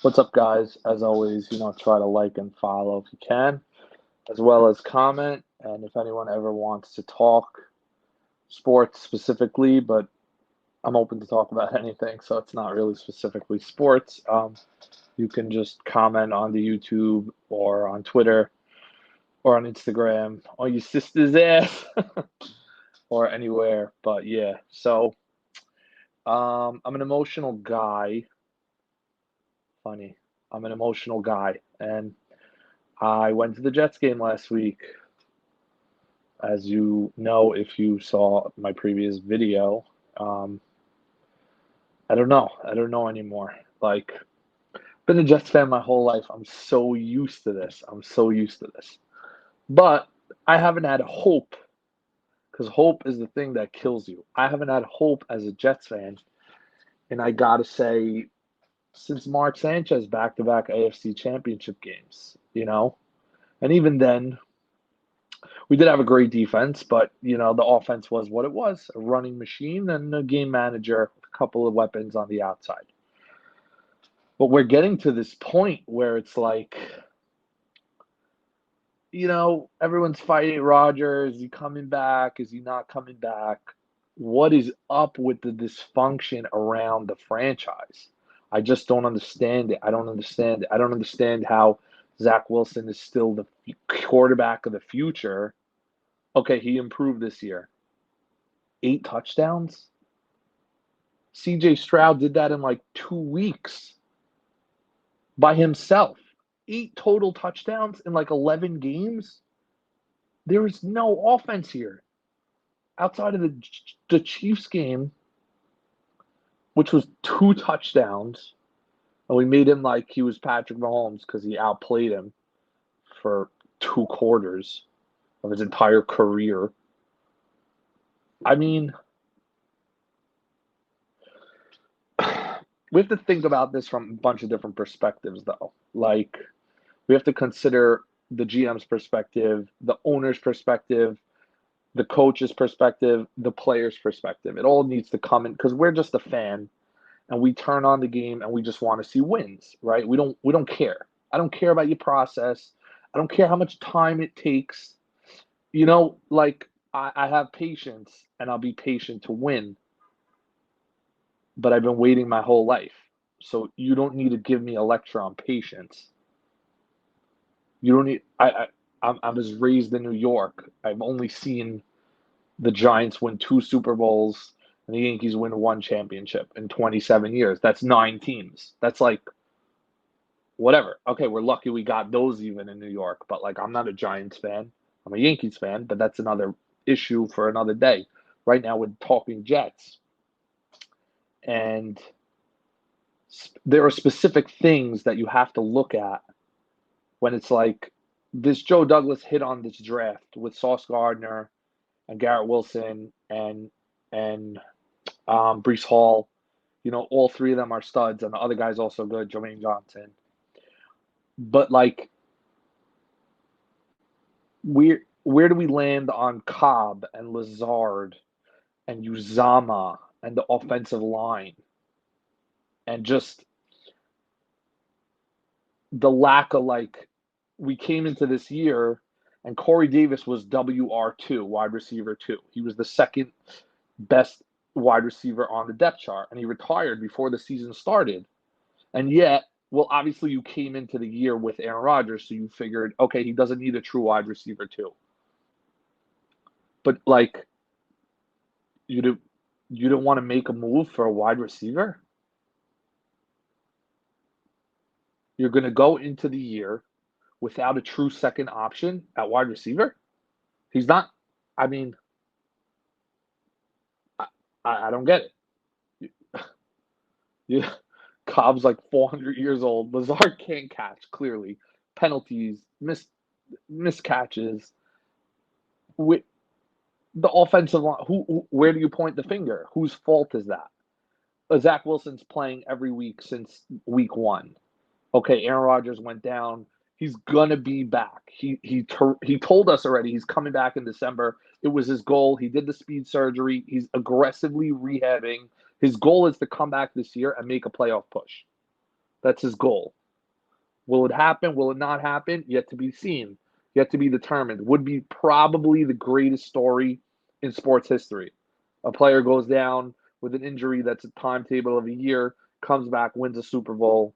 What's up, guys? As always, try to like and follow if you can, as well as comment. And if anyone ever wants to talk sports specifically, but I'm open to talk about anything, so it's not really specifically sports. You can just comment on the YouTube or on Twitter or on Instagram or your sister's ass or anywhere. But yeah, so I'm an emotional guy. Funny, I'm an emotional guy, and I went to the Jets game last week. As you know, if you saw my previous video, um, I don't know. I don't know anymore. Like, been a Jets fan my whole life. I'm so used to this. I'm so used to this. But I haven't had hope because hope is the thing that kills you. I haven't had hope as a Jets fan. And I got to say, since Mark Sanchez back to back AFC championship games, and even then, we did have a great defense, but the offense was what it was, a running machine and a game manager, a couple of weapons on the outside. But we're getting to this point where it's like, everyone's fighting Rodgers. Is he coming back? Is he not coming back? What is up with the dysfunction around the franchise? I just don't understand it. I don't understand it. I don't understand how Zach Wilson is still the quarterback of the future. Okay, he improved this year. 8 touchdowns. CJ Stroud did that in like 2 weeks by himself. 8 total touchdowns in like 11 games. There is no offense here outside of the Chiefs game, which was 2 touchdowns. And we made him like he was Patrick Mahomes because he outplayed him for 2 quarters of his entire career. I mean, we have to think about this from a bunch of different perspectives, though. Like, we have to consider the GM's perspective, the owner's perspective, the coach's perspective, the player's perspective. It all needs to come in because we're just a fan and we turn on the game and we just want to see wins, right? We don't care. I don't care about your process. I don't care how much time it takes. Like I have patience and I'll be patient to win, but I've been waiting my whole life. So you don't need to give me a lecture on patience. You don't need. I was raised in New York. I've only seen the Giants win 2 Super Bowls and the Yankees win 1 championship in 27 years. That's 9 teams. That's like whatever. Okay, we're lucky we got those even in New York. But like, I'm not a Giants fan. I'm a Yankees fan. But that's another issue for another day. Right now, we're talking Jets, and there are specific things that you have to look at when it's like this Joe Douglas hit on this draft with Sauce Gardner and Garrett Wilson and Brees Hall. All three of them are studs, and the other guy's also good, Jermaine Johnson. But like, where do we land on Cobb and Lazard and Uzama and the offensive line and just the lack of like we came into this year and Corey Davis was WR2, wide receiver 2. He was the second best wide receiver on the depth chart, and he retired before the season started. And yet, well, obviously you came into the year with Aaron Rodgers, so you figured, okay, he doesn't need a true wide receiver 2. But like, you don't want to make a move for a wide receiver? You're going to go into the year without a true second option at wide receiver? He's not. I mean, I, I don't get it. Yeah, Cobb's like 400 years old. Lazard can't catch, clearly. Penalties, miscatches. With the offensive line, where do you point the finger? Whose fault is that? Zach Wilson's playing every week since week 1. Okay, Aaron Rodgers went down. He's gonna be back. He told us already he's coming back in December. It was his goal. He did the speed surgery. He's aggressively rehabbing. His goal is to come back this year and make a playoff push. That's his goal. Will it happen? Will it not happen? Yet to be seen, yet to be determined. Would be probably the greatest story in sports history. A player goes down with an injury that's a timetable of a year, comes back, wins a Super Bowl,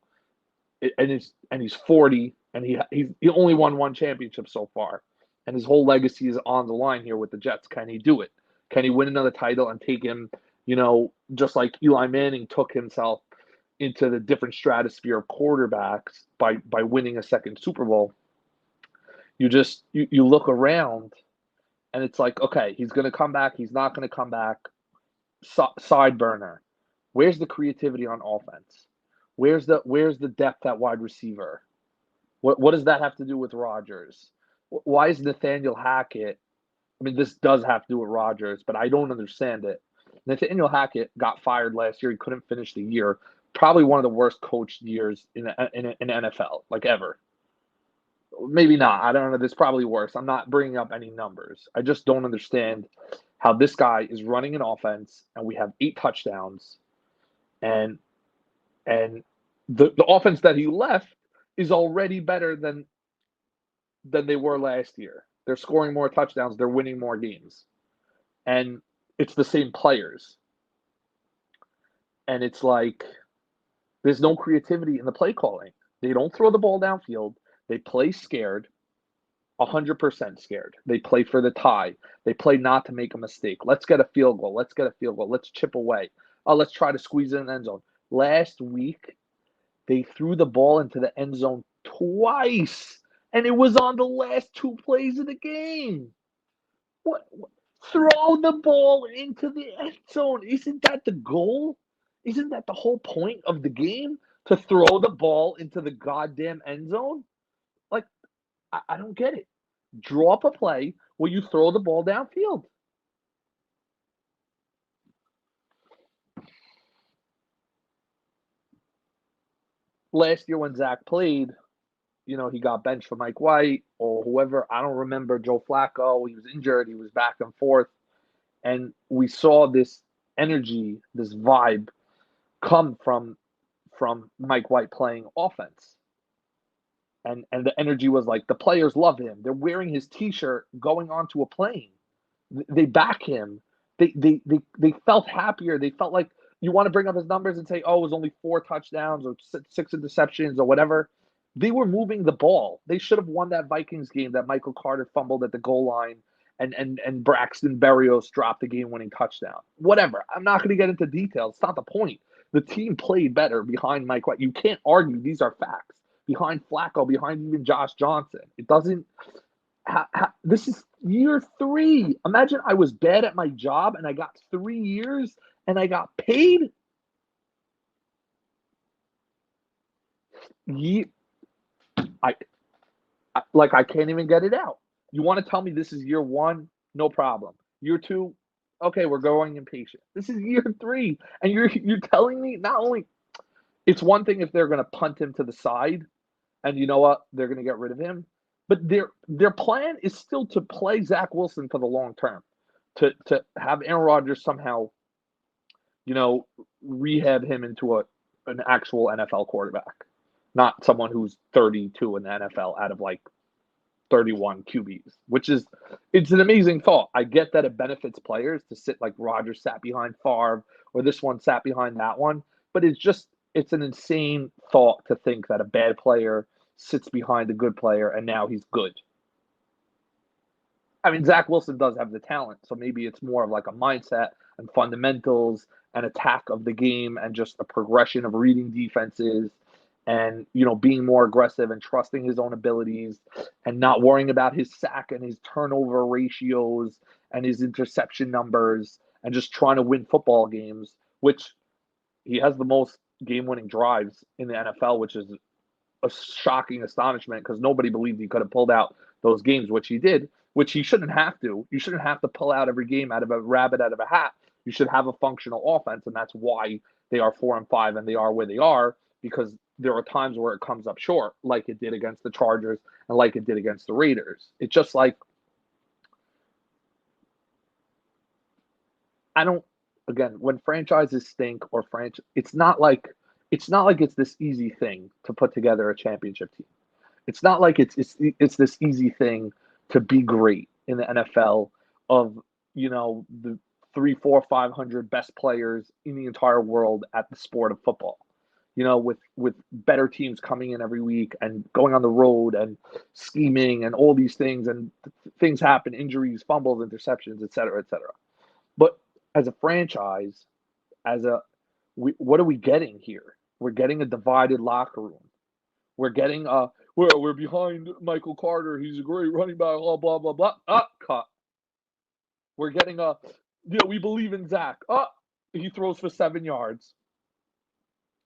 and he's 40, and he only won one championship so far, and his whole legacy is on the line here with the Jets. Can he do it? Can he win another title and take him, just like Eli Manning took himself into the different stratosphere of quarterbacks by winning a second Super Bowl? You look around and it's like, okay, he's going to come back. He's not going to come back. Side burner. Where's the creativity on offense? Where's the depth at wide receiver? What does that have to do with Rodgers? Why is Nathaniel Hackett? I mean, this does have to do with Rodgers, but I don't understand it. Nathaniel Hackett got fired last year. He couldn't finish the year. Probably one of the worst coached years in NFL, like ever. Maybe not. I don't know. This probably worse. I'm not bringing up any numbers. I just don't understand how this guy is running an offense, and we have 8 touchdowns, and the offense that he left is already better than they were last year. They're scoring more touchdowns. They're winning more games, and it's the same players. And it's like there's no creativity in the play calling. They don't throw the ball downfield. They play scared, 100% scared. They play for the tie. They play not to make a mistake. Let's get a field goal. Let's get a field goal. Let's chip away. Oh, let's try to squeeze in the end zone. Last week, they threw the ball into the end zone twice, and it was on the last 2 plays of the game. What? Throw the ball into the end zone. Isn't that the goal? Isn't that the whole point of the game? To throw the ball into the goddamn end zone? Like, I don't get it. Draw up a play where you throw the ball downfield. Last year when Zach played, he got benched for Mike White or whoever. I don't remember. Joe Flacco, he was injured. He was back and forth. And we saw this energy, this vibe come from Mike White playing offense. And the energy was like, the players love him. They're wearing his T-shirt going onto a plane. They back him. They felt happier. They felt like you want to bring up his numbers and say, oh, it was only 4 touchdowns or 6 interceptions or whatever. They were moving the ball. They should have won that Vikings game that Michael Carter fumbled at the goal line and Braxton Berrios dropped the game-winning touchdown. Whatever. I'm not going to get into details. It's not the point. The team played better behind Mike White. You can't argue. These are facts. Behind Flacco, behind even Josh Johnson. It doesn't this is year 3. Imagine I was bad at my job and I got 3 years and I got paid. I can't even get it out. You want to tell me this is year 1? No problem. Year 2, okay, we're growing impatient. This is year 3, and you're telling me not only it's one thing if they're going to punt him to the side, and you know what, they're going to get rid of him. But their plan is still to play Zach Wilson for the long term, to have Aaron Rodgers somehow, rehab him into an actual NFL quarterback, not someone who's 32 in the NFL out of like 31 QBs, it's an amazing thought. I get that it benefits players to sit like Rodgers sat behind Favre or this one sat behind that one, but it's an insane thought to think that a bad player sits behind a good player and now he's good. I mean, Zach Wilson does have the talent, so maybe it's more of like a mindset and fundamentals and attack of the game and just a progression of reading defenses and, being more aggressive and trusting his own abilities and not worrying about his sack and his turnover ratios and his interception numbers and just trying to win football games, which he has the most game-winning drives in the NFL, which is a shocking astonishment because nobody believed he could have pulled out those games, which he did, which he shouldn't have to. You shouldn't have to pull out every game out of a rabbit out of a hat. You should have a functional offense, and that's why they are 4-5 and they are where they are, because there are times where it comes up short, like it did against the Chargers and like it did against the Raiders. It's just like, again, when franchises stink it's not like it's not like it's this easy thing to put together a championship team. It's not like it's this easy thing to be great in the NFL of, the 3, 4, 500 best players in the entire world at the sport of football. With better teams coming in every week and going on the road and scheming and all these things, and things happen, injuries, fumbles, interceptions, et cetera, et cetera. But as a franchise, what are we getting here? We're getting a divided locker room. We're getting we're behind Michael Carter. He's a great running back. Blah blah blah blah. Cut. We're getting we believe in Zach. He throws for 7 yards.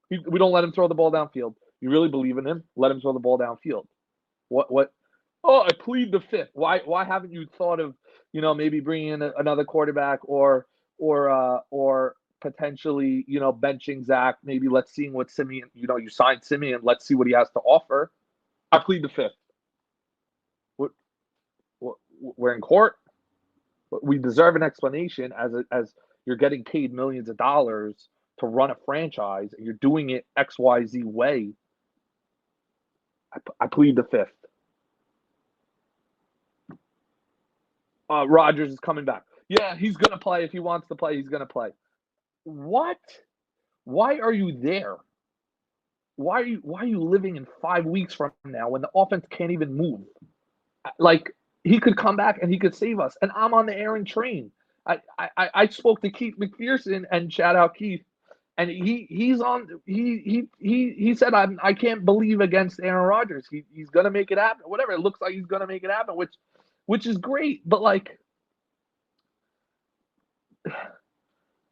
We don't let him throw the ball downfield. You really believe in him? Let him throw the ball downfield. What? Oh, I plead the fifth. Why haven't you thought of maybe bringing in another quarterback or potentially benching Zach? Maybe let's see what Simeon. You signed Simeon. Let's see what he has to offer. I plead the fifth. We're in court. We deserve an explanation as you're getting paid millions of dollars to run a franchise and you're doing it XYZ way. I plead the fifth. Rodgers is coming back. Yeah, he's going to play. If he wants to play, he's going to play. What? Why are you there? Why are you living in 5 weeks from now when the offense can't even move? Like, he could come back and he could save us. And I'm on the Aaron train. I spoke to Keith McPherson, and shout out Keith, and he said I can't believe against Aaron Rodgers. He's gonna make it happen. Whatever, it looks like he's gonna make it happen, which is great. But like,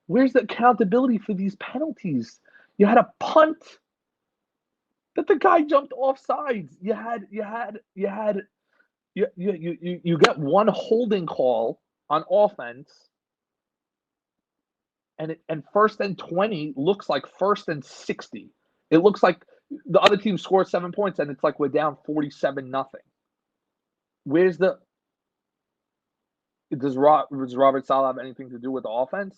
where's the accountability for these penalties? You had a punt that the guy jumped off sides. You get one holding call on offense, and 1st and 20 looks like 1st and 60. It looks like the other team scored 7 points, and it's like we're down 47-0. Does Robert Saleh have anything to do with the offense?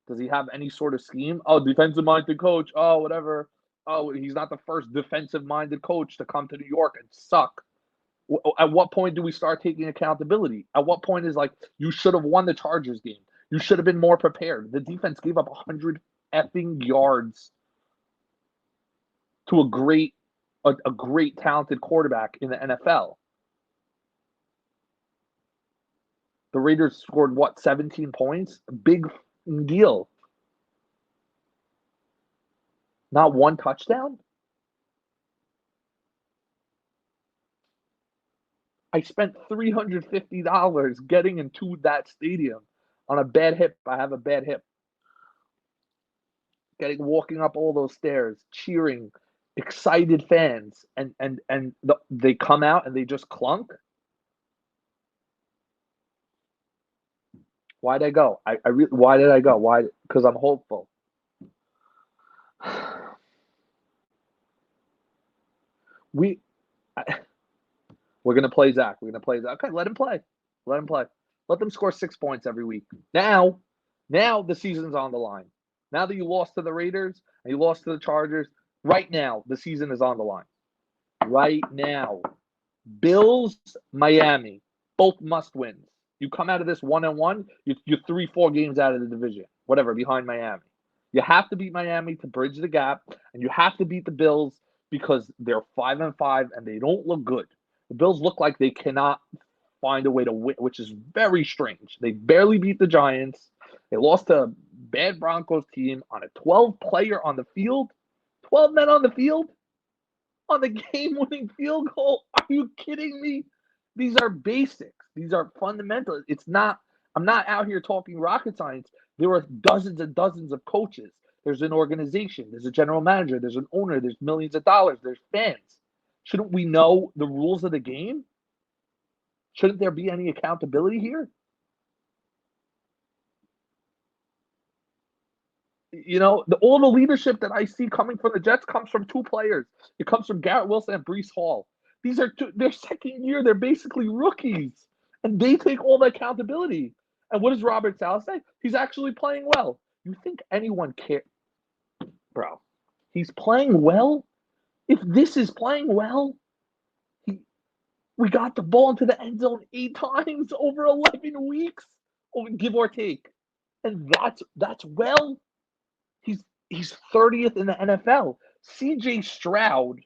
Does he have any sort of scheme? Oh, defensive-minded coach. Oh, whatever. Oh, he's not the first defensive-minded coach to come to New York and suck. At what point do we start taking accountability? At what point is like, you should have won the Chargers game? You should have been more prepared. The defense gave up 100 effing yards to a great talented quarterback in the NFL. The Raiders scored 17 points? Big deal. Not one touchdown? I spent $350 getting into that stadium on a bad hip. I have a bad hip. Walking up all those stairs, cheering, excited fans, and they come out and they just clunk. Why did I go? Why did I go? Why? Because I'm hopeful. We're gonna play Zach. Okay, let him play. Let them score 6 points every week. Now the season's on the line. Now that you lost to the Raiders and you lost to the Chargers, right now the season is on the line. Right now, Bills, Miami, both must wins. You come out of this 1-1, you're 3-4 games out of the division, whatever, behind Miami. You have to beat Miami to bridge the gap, and you have to beat the Bills because they're 5-5 and they don't look good. The Bills look like they cannot find a way to win, which is very strange. They barely beat the Giants. They lost to a bad Broncos team on a 12-player on the field, 12 men on the field, on the game-winning field goal. Are you kidding me? These are basics. These are fundamental. I'm not out here talking rocket science. There are dozens and dozens of coaches. There's an organization. There's a general manager. There's an owner. There's millions of dollars. There's fans. Shouldn't we know the rules of the game? Shouldn't there be any accountability here? All the leadership that I see coming from the Jets comes from 2 players. It comes from Garrett Wilson and Breece Hall. These are their second year. They're basically rookies, and they take all the accountability. And what does Robert Saleh say? He's actually playing well. You think anyone cares? Bro, He's playing well. If this is playing well, we got the ball into the end zone 8 times over 11 weeks, give or take, and that's well. He's 30th in the NFL. C.J. Stroud,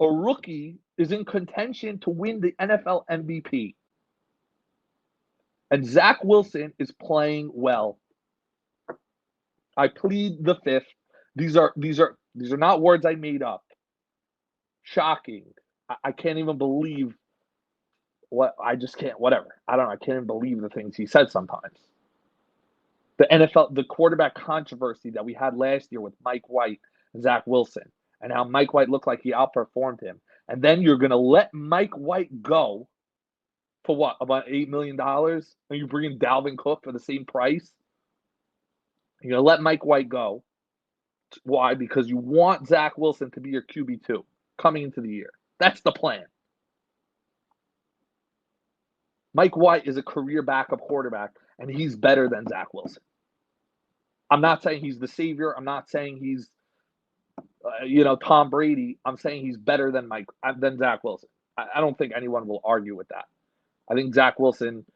a rookie, is in contention to win the NFL MVP, and Zach Wilson is playing well. I plead the fifth. These are not words I made up. Shocking. I can't even believe what I just can't. Whatever. I don't know. I can't even believe the things he said sometimes. The NFL, the quarterback controversy that we had last year with Mike White and Zach Wilson, and how Mike White looked like he outperformed him, and then you're gonna let Mike White go for what, about $8 million, and you bring in Dalvin Cook for the same price. You're gonna let Mike White go. Why? Because you want Zach Wilson to be your QB2 coming into the year. That's the plan. Mike White is a career backup quarterback, and he's better than Zach Wilson. I'm not saying he's the savior. I'm not saying he's, Tom Brady. I'm saying he's better than Zach Wilson. I don't think anyone will argue with that. I think Zach Wilson,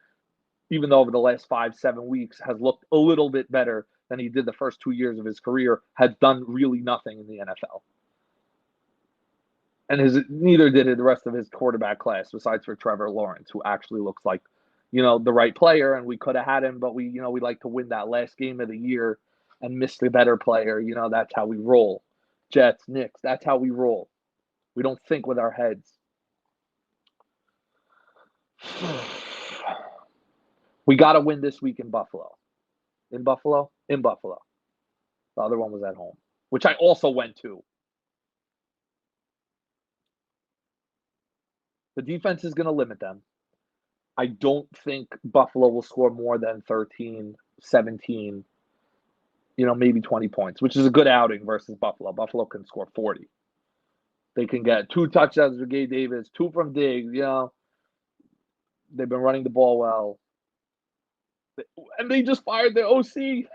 even though over the last 5-7 weeks has looked a little bit better than he did the first 2 years of his career, has done really nothing in the NFL. And neither did the rest of his quarterback class, besides for Trevor Lawrence, who actually looks like, the right player, and we could have had him, but we like to win that last game of the year and miss the better player. That's how we roll. Jets, Knicks, that's how we roll. We don't think with our heads. We got to win this week in Buffalo. In Buffalo? In Buffalo. The other one was at home, which I also went to. The defense is going to limit them. I don't think Buffalo will score more than 13, 17, maybe 20 points, which is a good outing versus Buffalo. Buffalo can score 40. They can get 2 touchdowns from Gabe Davis, 2 from Diggs. They've been running the ball well. And they just fired their OC.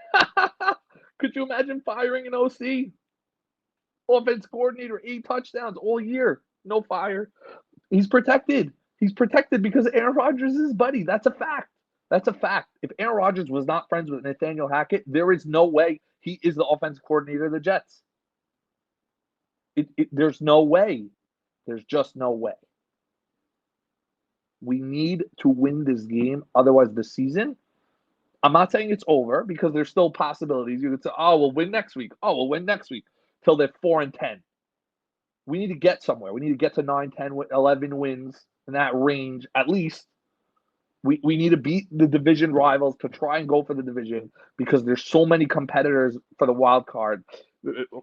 Could you imagine firing an OC? Offense coordinator, 8 touchdowns all year. No fire. He's protected. He's protected because Aaron Rodgers is his buddy. That's a fact. That's a fact. If Aaron Rodgers was not friends with Nathaniel Hackett, there is no way he is the offensive coordinator of the Jets. There's no way. There's just no way. We need to win this game. Otherwise, the season, I'm not saying it's over because there's still possibilities. You could say, oh, we'll win next week. Oh, we'll win next week till they're 4-10. We need to get somewhere. We need to get to 9, 10, 11 wins in that range at least. We need to beat the division rivals to try and go for the division because there's so many competitors for the wild card.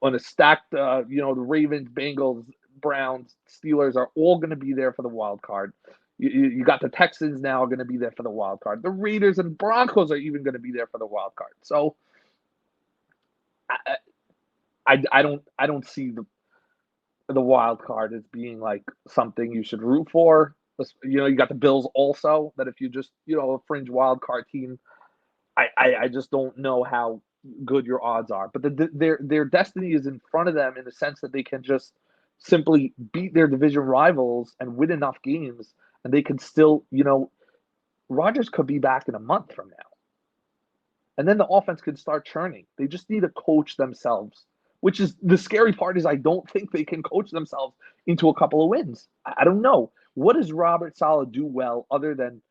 On a stacked, the Ravens, Bengals, Browns, Steelers are all going to be there for the wild card. You got the Texans now going to be there for the wild card. The Raiders and Broncos are even going to be there for the wild card. So I don't see the wild card as being like something you should root for. You got the Bills also, that if you just, a fringe wild card team, I just don't know how good your odds are. But their destiny is in front of them in the sense that they can just simply beat their division rivals and win enough games, and they can still, Rodgers could be back in a month from now. And then the offense could start churning. They just need to coach themselves, which is the scary part. Is I don't think they can coach themselves into a couple of wins. I don't know. What does Robert Saleh do well other than,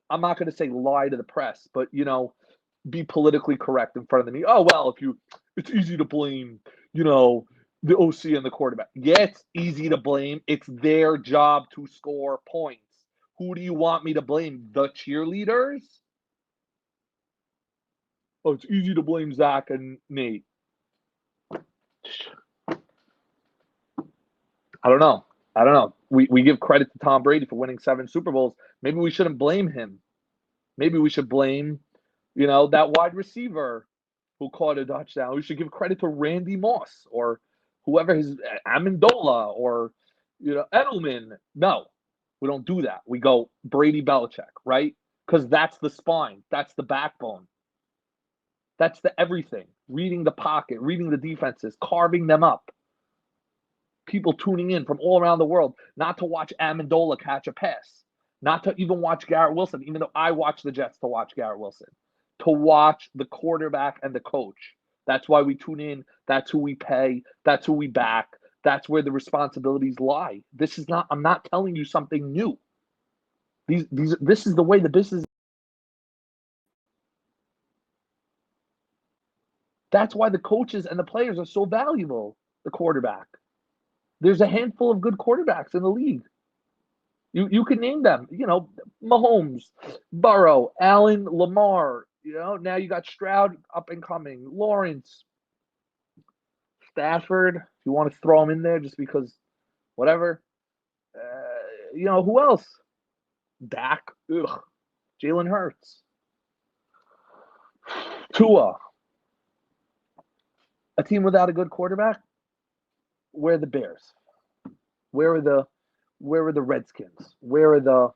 I'm not going to say lie to the press, but, be politically correct in front of me. Oh, well, it's easy to blame, the OC and the quarterback. Yeah, it's easy to blame. It's their job to score points. Who do you want me to blame? The cheerleaders? Oh, it's easy to blame Zach and Nate. I don't know. We give credit to Tom Brady for winning 7 Super Bowls. Maybe we shouldn't blame him. Maybe we should blame, that wide receiver who caught a touchdown. We should give credit to Randy Moss or whoever his Amendola or, Edelman. No, we don't do that. We go Brady Belichick, right? Because that's the spine. That's the backbone. That's the everything. Reading the pocket, reading the defenses, carving them up. People tuning in from all around the world, not to watch Amendola catch a pass, not to even watch Garrett Wilson, even though I watch the Jets to watch Garrett Wilson, to watch the quarterback and the coach. That's why we tune in. That's who we pay. That's who we back. That's where the responsibilities lie. This is not, I'm not telling you something new. This is the way the business. That's why the coaches and the players are so valuable. The quarterback. There's a handful of good quarterbacks in the league. You can name them. Mahomes, Burrow, Allen, Lamar. Now you got Stroud up and coming, Lawrence, Stafford. If you want to throw him in there, just because, whatever. Who else? Dak. Ugh. Jalen Hurts. Tua. A team without a good quarterback. Where are the Bears? Where are the Redskins? Where are the,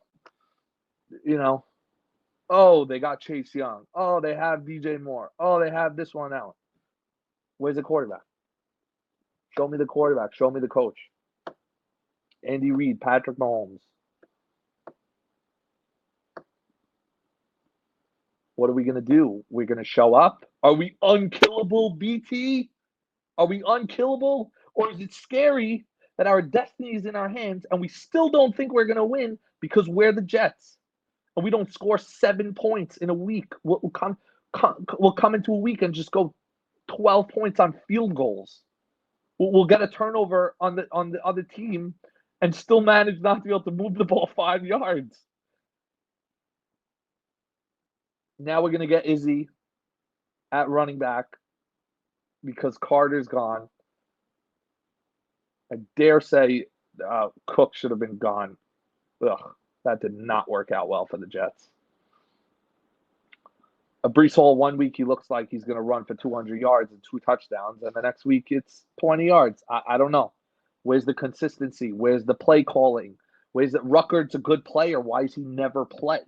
oh, they got Chase Young. Oh, they have DJ Moore. Oh, they have this one out. Where's the quarterback? Show me the quarterback. Show me the coach. Andy Reid, Patrick Mahomes. What are we going to do? We're going to show up? Are we unkillable, BT? Are we unkillable? Or is it scary that our destiny is in our hands and we still don't think we're going to win because we're the Jets? And we don't score 7 points in a week. We'll come into a week and just go 12 points on field goals. We'll get a turnover on the other team and still manage not to be able to move the ball 5 yards. Now we're going to get Izzy at running back because Carter's gone. I dare say Cook should have been gone. Ugh, that did not work out well for the Jets. Brees Hall, 1 week, he looks like he's going to run for 200 yards and 2 touchdowns, and the next week it's 20 yards. I don't know. Where's the consistency? Where's the play calling? Where's the Rucker's a good player? Why is he never play?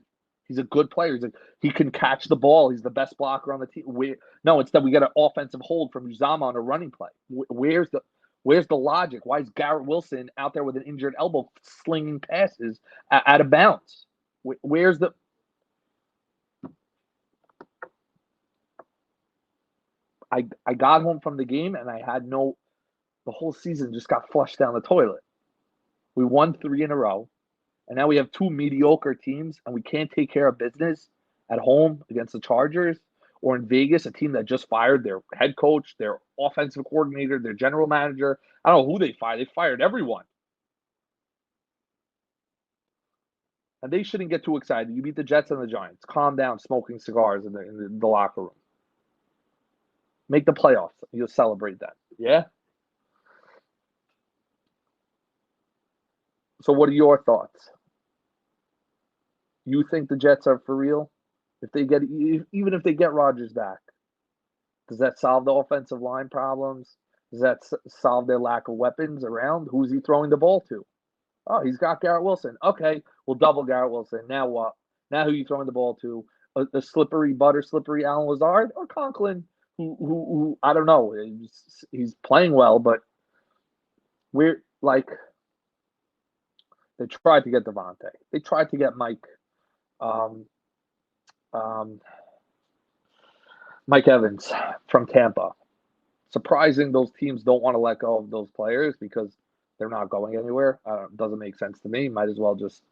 He's a good player. He can catch the ball. He's the best blocker on the team. Instead we got an offensive hold from Uzama on a running play. Where's the logic? Why is Garrett Wilson out there with an injured elbow slinging passes out of bounds? Where's the... I got home from the game and I had the whole season just got flushed down the toilet. We won 3 in a row. And now we have 2 mediocre teams, and we can't take care of business at home against the Chargers or in Vegas, a team that just fired their head coach, their offensive coordinator, their general manager. I don't know who they fired. They fired everyone. And they shouldn't get too excited. You beat the Jets and the Giants. Calm down, smoking cigars in the locker room. Make the playoffs. You'll celebrate that. Yeah? So what are your thoughts? You think the Jets are for real? Even if they get Rodgers back, does that solve the offensive line problems? Does that solve their lack of weapons around? Who's he throwing the ball to? Oh, he's got Garrett Wilson. Okay, we'll double Garrett Wilson. Now what? Now who are you throwing the ball to? The slippery Alan Lazard or Conklin, who I don't know. He's playing well, but we're like, they tried to get Devontae. They tried to get Mike Evans from Tampa. Surprising those teams don't want to let go of those players because they're not going anywhere. Doesn't make sense to me. Might as well just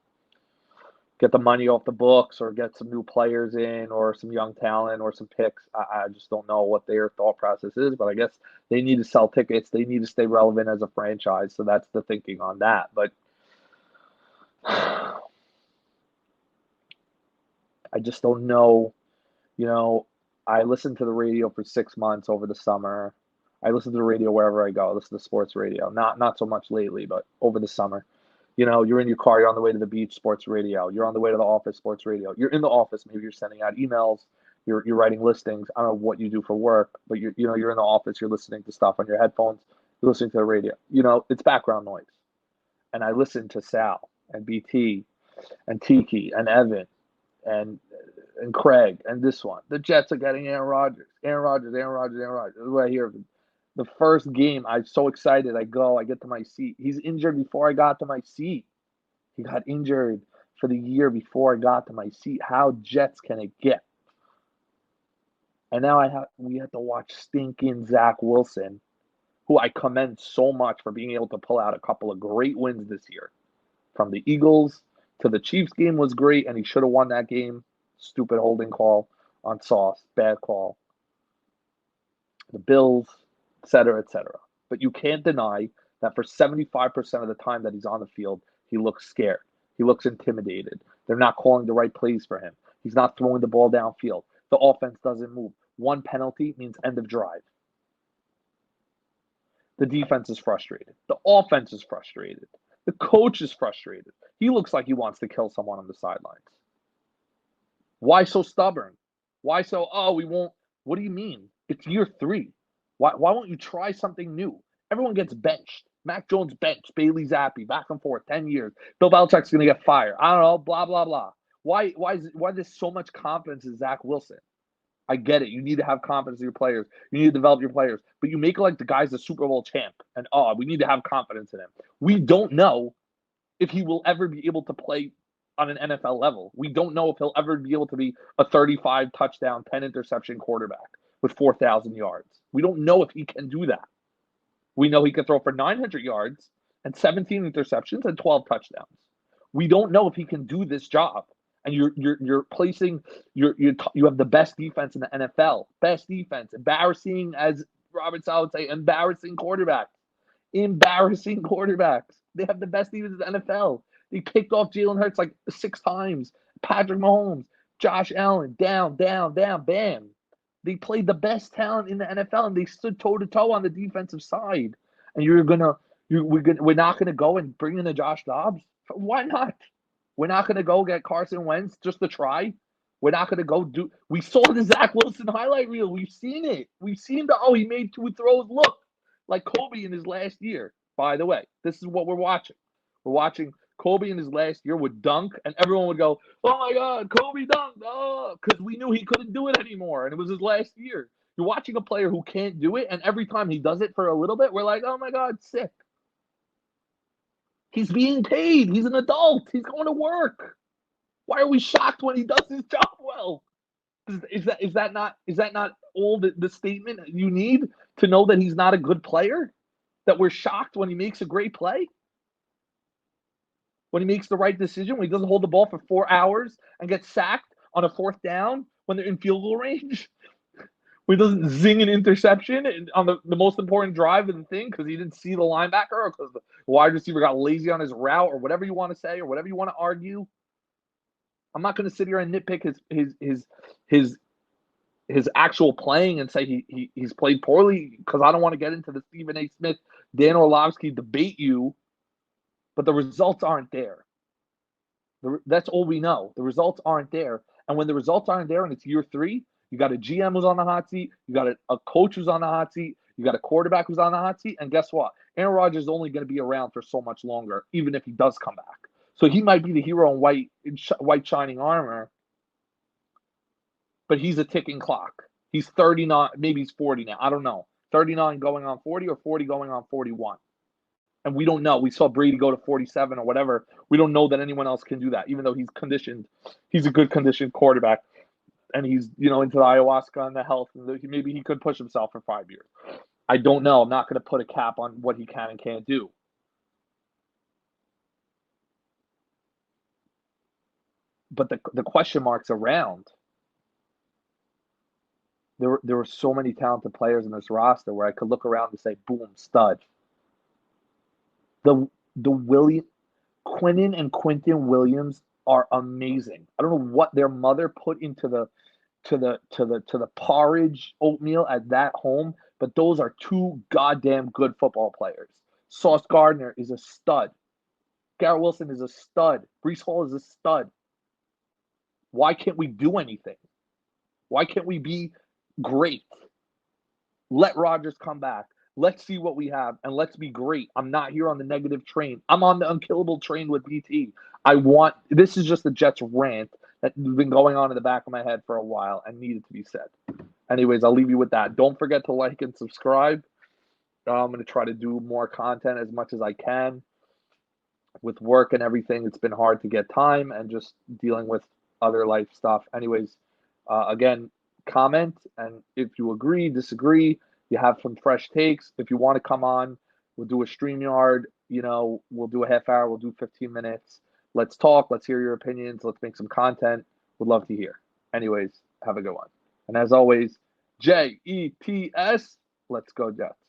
get the money off the books or get some new players in or some young talent or some picks. I just don't know what their thought process is, but I guess they need to sell tickets. They need to stay relevant as a franchise. So that's the thinking on that. But I just don't know. I listened to the radio for 6 months over the summer. I listen to the radio wherever I go. I listen to sports radio. Not so much lately, but over the summer. You're in your car, you're on the way to the beach, sports radio. You're on the way to the office, sports radio. You're in the office, maybe you're sending out emails, you're writing listings. I don't know what you do for work, but you're in the office, you're listening to stuff on your headphones, you're listening to the radio. It's background noise. And I listen to Sal and BT and Tiki and Evan and Craig and this one. The Jets are getting Aaron Rodgers. Aaron Rodgers. This is what I hear. The first game, I'm so excited. I get to my seat. He's injured before I got to my seat. He got injured for the year before I got to my seat. How Jets can it get? And now we have to watch stinking Zach Wilson, who I commend so much for being able to pull out a couple of great wins this year. From the Eagles to the Chiefs game was great, and he should have won that game. Stupid holding call on Sauce, bad call. The Bills, et cetera, et cetera. But you can't deny that for 75% of the time that he's on the field, he looks scared. He looks intimidated. They're not calling the right plays for him. He's not throwing the ball downfield. The offense doesn't move. One penalty means end of drive. The defense is frustrated. The offense is frustrated. The coach is frustrated. He looks like he wants to kill someone on the sidelines. Why so stubborn? Why so, we won't? What do you mean? It's year 3. Why won't you try something new? Everyone gets benched. Mac Jones benched. Bailey Zappi, back and forth, 10 years. Bill Belichick's going to get fired. I don't know, blah, blah, blah. Why there's so much confidence in Zach Wilson? I get it. You need to have confidence in your players. You need to develop your players. But you make it like the guy's the Super Bowl champ. And, we need to have confidence in him. We don't know if he will ever be able to play on an NFL level. We don't know if he'll ever be able to be a 35 touchdown, 10 interception quarterback with 4,000 yards. We don't know if he can do that. We know he can throw for 900 yards and 17 interceptions and 12 touchdowns. We don't know if he can do this job. And you're placing you have the best defense in the NFL. Best defense. Embarrassing, as Robert Saleh would say, embarrassing quarterbacks. Embarrassing quarterbacks. They have the best defense in the NFL. They picked off Jalen Hurts like 6 times. Patrick Mahomes, Josh Allen, down, bam. They played the best talent in the NFL, and they stood toe to toe on the defensive side. And we're not gonna go and bring in a Josh Dobbs? Why not? We're not gonna go get Carson Wentz just to try. We're not gonna go do. We saw the Zach Wilson highlight reel. We've seen it. We've seen he made 2 throws look like Kobe in his last year. By the way, this is what we're watching. We're watching Kobe in his last year would dunk, and everyone would go, "Oh my God, Kobe dunked!" Oh, because we knew he couldn't do it anymore, and it was his last year. You're watching a player who can't do it, and every time he does it for a little bit, we're like, "Oh my God, sick." He's being paid. He's an adult. He's going to work. Why are we shocked when he does his job well? Is that not all the statement you need to know that he's not a good player? That we're shocked when he makes a great play? When he makes the right decision, when he doesn't hold the ball for 4 hours and gets sacked on a 4th down when they're in field goal range? When he doesn't zing an interception on the most important drive of the thing because he didn't see the linebacker or because the wide receiver got lazy on his route or whatever you want to say or whatever you want to argue? I'm not going to sit here and nitpick his actual playing and say he's played poorly because I don't want to get into the Stephen A. Smith, Dan Orlovsky debate you, but the results aren't there. That's all we know. The results aren't there. And when the results aren't there and it's year 3, you got a GM who's on the hot seat. You got a coach who's on the hot seat. You got a quarterback who's on the hot seat. And guess what? Aaron Rodgers is only going to be around for so much longer, even if he does come back. So he might be the hero in white shining armor, but he's a ticking clock. He's 39, maybe he's 40 now. I don't know. 39 going on 40 or 40 going on 41. And we don't know. We saw Brady go to 47 or whatever. We don't know that anyone else can do that, even though he's conditioned. He's a good conditioned quarterback. And he's, into the ayahuasca and the health. And maybe he could push himself for 5 years. I don't know. I'm not going to put a cap on what he can and can't do. But the question marks around. There were so many talented players in this roster where I could look around and say, boom, stud. The Quinnen and Quinton Williams are amazing. I don't know what their mother put into the porridge oatmeal at that home, but those are 2 goddamn good football players. Sauce Gardner is a stud. Garrett Wilson is a stud. Breece Hall is a stud. Why can't we do anything? Why can't we be great? Let Rodgers come back. Let's see what we have, and let's be great. I'm not here on the negative train. I'm on the unkillable train with BT. This is just the Jets rant that's been going on in the back of my head for a while and needed to be said. Anyways, I'll leave you with that. Don't forget to like and subscribe. I'm going to try to do more content as much as I can. With work and everything, it's been hard to get time and just dealing with other life stuff. Anyways, again, comment, and if you agree, disagree, you have some fresh takes. If you want to come on, we'll do a StreamYard. We'll do a half hour. We'll do 15 minutes. Let's talk. Let's hear your opinions. Let's make some content. Would love to hear. Anyways, have a good one. And as always, JETS. Let's go Jets.